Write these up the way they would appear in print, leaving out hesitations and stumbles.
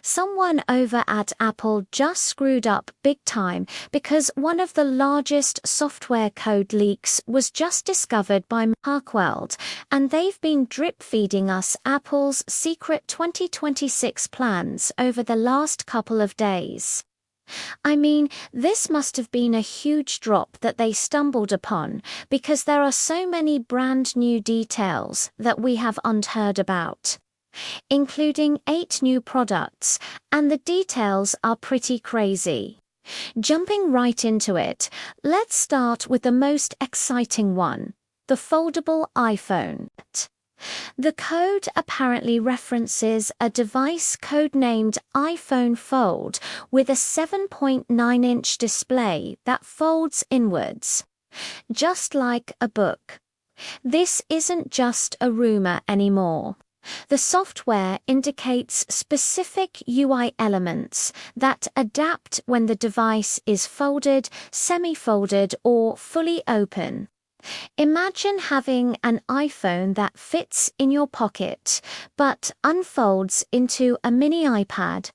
Someone over at Apple just screwed up big time because one of the largest software code leaks was just discovered by Markweld, and they've been drip-feeding us Apple's secret 2026 plans over the last couple of days. I mean, this must have been a huge drop that they stumbled upon, because there are so many brand new details that we haven't heard about, including 8 new products, and the details are pretty crazy. Jumping right into it, let's start with the most exciting one, the foldable iPhone. The code apparently references a device codenamed iPhone Fold with a 7.9-inch display that folds inwards, just like a book. This isn't just a rumor anymore. The software indicates specific UI elements that adapt when the device is folded, semi-folded, or fully open. Imagine having an iPhone that fits in your pocket, but unfolds into a mini iPad.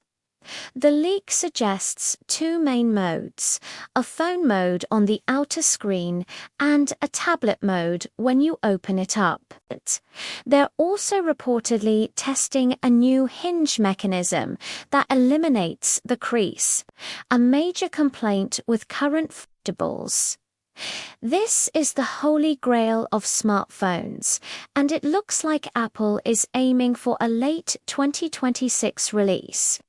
The leak suggests 2 main modes, a phone mode on the outer screen and a tablet mode when you open it up. They're also reportedly testing a new hinge mechanism that eliminates the crease, a major complaint with current foldables. This is the holy grail of smartphones, and it looks like Apple is aiming for a late 2026 release.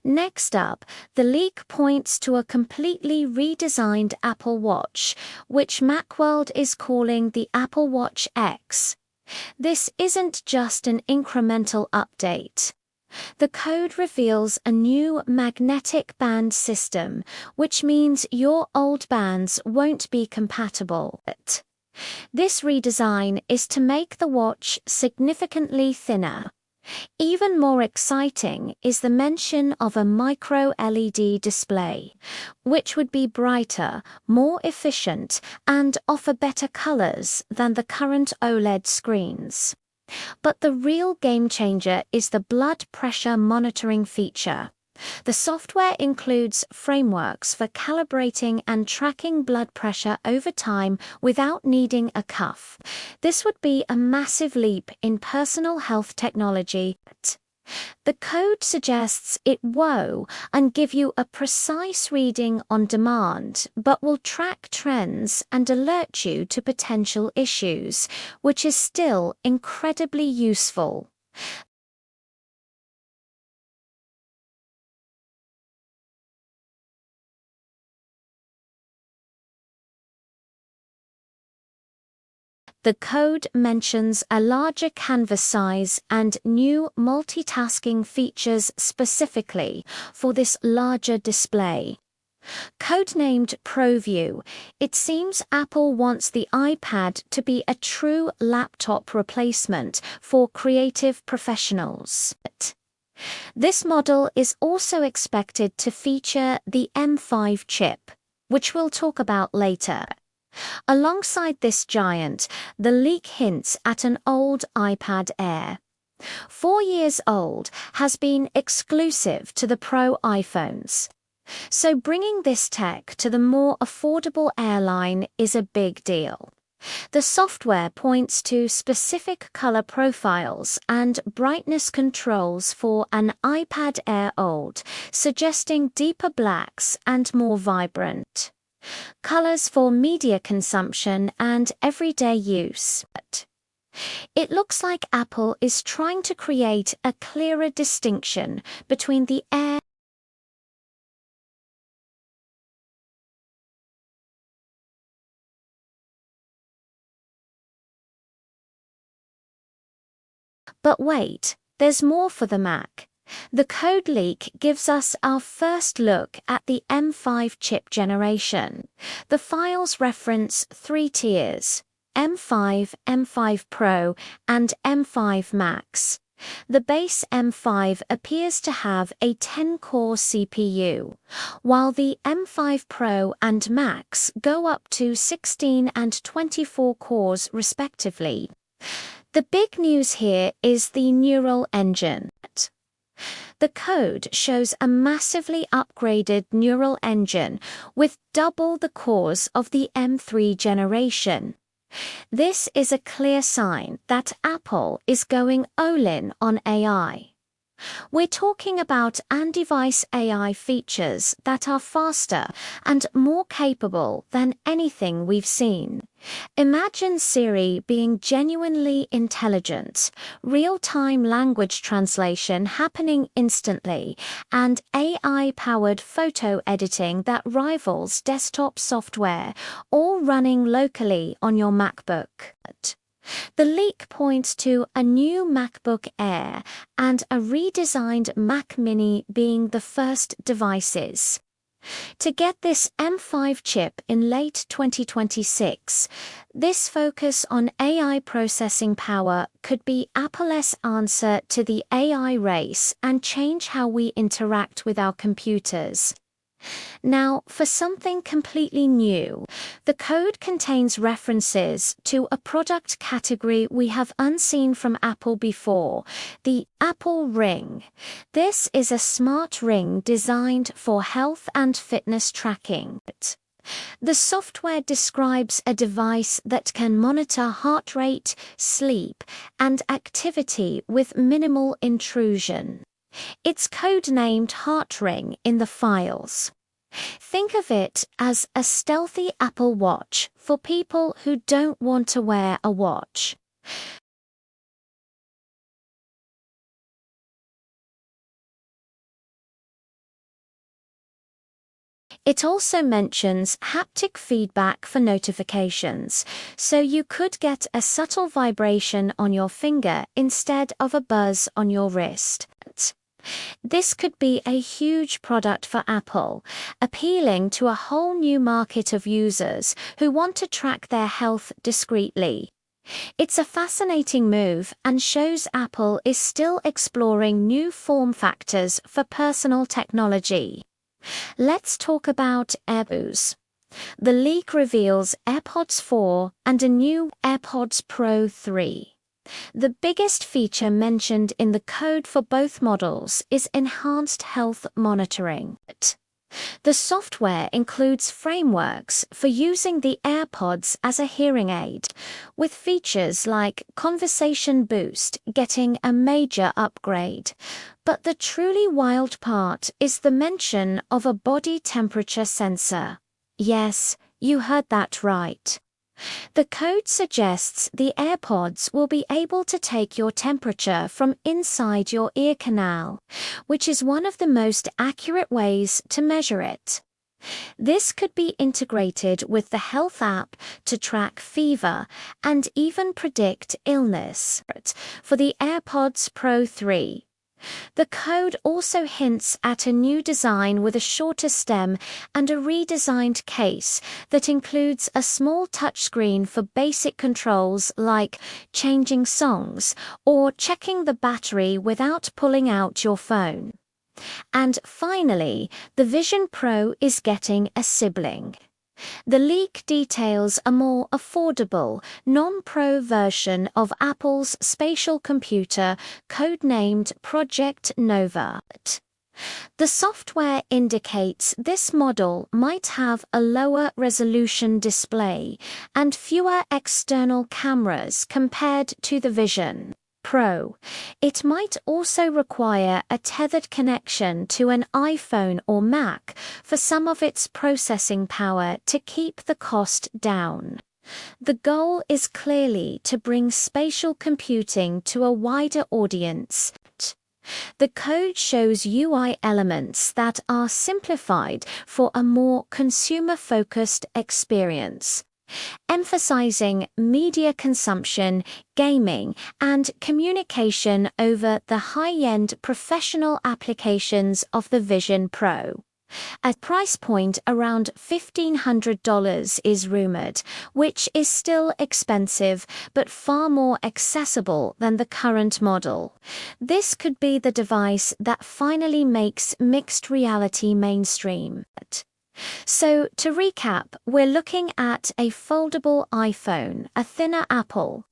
Next up, the leak points to a completely redesigned Apple Watch, which Macworld is calling the Apple Watch X. This isn't just an incremental update. The code reveals a new magnetic band system, which means your old bands won't be compatible. This redesign is to make the watch significantly thinner. Even more exciting is the mention of a micro LED display, which would be brighter, more efficient, and offer better colors than the current OLED screens. But the real game changer is the blood pressure monitoring feature. The software includes frameworks for calibrating and tracking blood pressure over time without needing a cuff. This would be a massive leap in personal health technology. The code suggests it won't give you a precise reading on demand, but will track trends and alert you to potential issues, which is still incredibly useful. The code mentions a larger canvas size and new multitasking features specifically for this larger display. Codenamed ProView, it seems Apple wants the iPad to be a true laptop replacement for creative professionals. This model is also expected to feature the M5 chip, which we'll talk about later. Alongside this giant, the leak hints at an old iPad Air. 4 years old, has been exclusive to the Pro iPhones. So bringing this tech to the more affordable Air line is a big deal. The software points to specific color profiles and brightness controls for an iPad Air old, suggesting deeper blacks and more vibrant colors for media consumption and everyday use. It looks like Apple is trying to create a clearer distinction between the Air . But wait, there's more for the Mac. The code leak gives us our first look at the M5 chip generation. The files reference 3 tiers: M5, M5 Pro, and M5 Max. The base M5 appears to have a 10-core CPU, while the M5 Pro and Max go up to 16 and 24 cores respectively. The big news here is the Neural Engine. The code shows a massively upgraded neural engine with double the cores of the M3 generation. This is a clear sign that Apple is going all-in on AI. We're talking about on-device AI features that are faster and more capable than anything we've seen. Imagine Siri being genuinely intelligent, real-time language translation happening instantly, and AI-powered photo editing that rivals desktop software, all running locally on your MacBook. The leak points to a new MacBook Air and a redesigned Mac Mini being the first devices. To get this M5 chip in late 2026, this focus on AI processing power could be Apple's answer to the AI race and change how we interact with our computers. Now, for something completely new, the code contains references to a product category we have unseen from Apple before, the Apple Ring. This is a smart ring designed for health and fitness tracking. The software describes a device that can monitor heart rate, sleep, and activity with minimal intrusion. It's codenamed Heart Ring in the files. Think of it as a stealthy Apple Watch for people who don't want to wear a watch. It also mentions haptic feedback for notifications, so you could get a subtle vibration on your finger instead of a buzz on your wrist. This could be a huge product for Apple, appealing to a whole new market of users who want to track their health discreetly. It's a fascinating move and shows Apple is still exploring new form factors for personal technology. Let's talk about AirPods. The leak reveals AirPods 4 and a new AirPods Pro 3. The biggest feature mentioned in the code for both models is enhanced health monitoring. The software includes frameworks for using the AirPods as a hearing aid, with features like Conversation Boost getting a major upgrade. But the truly wild part is the mention of a body temperature sensor. Yes, you heard that right. The code suggests the AirPods will be able to take your temperature from inside your ear canal, which is one of the most accurate ways to measure it. This could be integrated with the Health app to track fever and even predict illness. For the AirPods Pro 3, the code also hints at a new design with a shorter stem and a redesigned case that includes a small touchscreen for basic controls like changing songs or checking the battery without pulling out your phone. And finally, the Vision Pro is getting a sibling. The leak details a more affordable, non-pro version of Apple's spatial computer codenamed Project Nova. The software indicates this model might have a lower resolution display and fewer external cameras compared to the Vision Pro. It might also require a tethered connection to an iPhone or Mac for some of its processing power to keep the cost down. The goal is clearly to bring spatial computing to a wider audience. The code shows UI elements that are simplified for a more consumer-focused experience, emphasizing media consumption, gaming, and communication over the high-end professional applications of the Vision Pro. A price point around $1,500 is rumored, which is still expensive but far more accessible than the current model. This could be the device that finally makes mixed reality mainstream. So, to recap, we're looking at a foldable iPhone, a thinner Apple,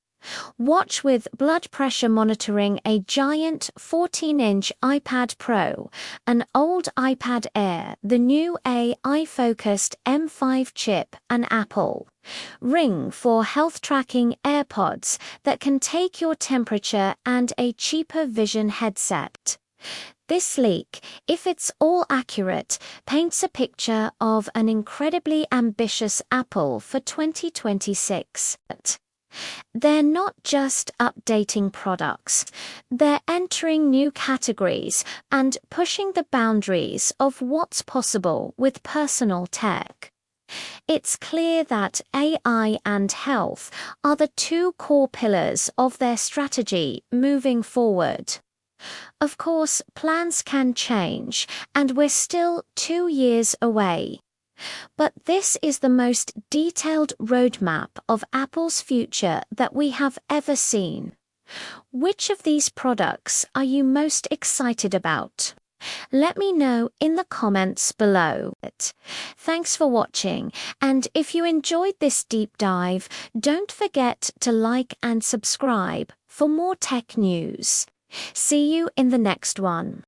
Watch with blood pressure monitoring a giant 14-inch iPad Pro, an old iPad Air, the new AI-focused M5 chip, and Apple. Ring for health tracking AirPods that can take your temperature, and a cheaper Vision headset. This leak, if it's all accurate, paints a picture of an incredibly ambitious Apple for 2026. They're not just updating products, they're entering new categories and pushing the boundaries of what's possible with personal tech. It's clear that AI and health are the two core pillars of their strategy moving forward. Of course, plans can change, and we're still 2 years away. But this is the most detailed roadmap of Apple's future that we have ever seen. Which of these products are you most excited about? Let me know in the comments below. Thanks for watching, and if you enjoyed this deep dive, don't forget to like and subscribe for more tech news. See you in the next one.